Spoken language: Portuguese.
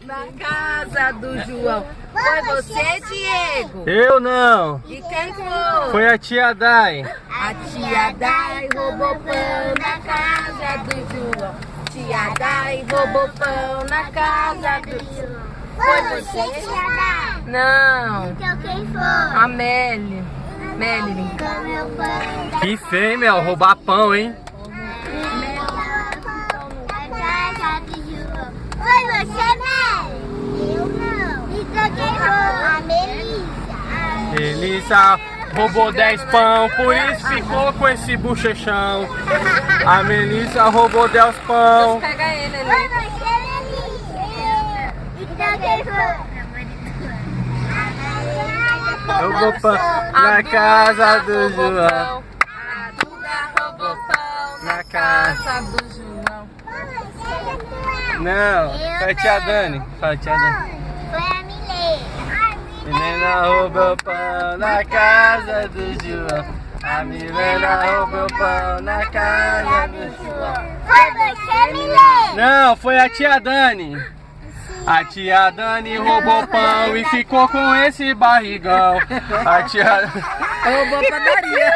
na casa do João. Foi você, Diego? Eu não. E quem foi? Foi a tia Dai. A tia Dai roubou pão na casa do João. Tia Dai roubou pão na casa do João. Foi você, tia Dai? Não. Então quem foi? A Meli. Melly. Que feio, Mel, roubar pão, hein? Foi você, Mel? Eu não. Então quem foi? A Melissa. Melissa roubou 10 pão, por isso ficou com esse bochechão. A Melissa roubou 10 pão. Pega ele Foi ali. você, Melissa. Então quem foi? Roubou pão na casa do João. A Duda roubou pão na casa do João. Não, foi a tia Dani. Fala, tia Dani. Foi a Milena. Menina roubou pão na casa do João. A Milena roubou pão na casa do João. Foi você, Milena. Não, foi a tia Dani. A tia Dani roubou pão e ficou com esse barrigão. A tia... Roubou a padaria.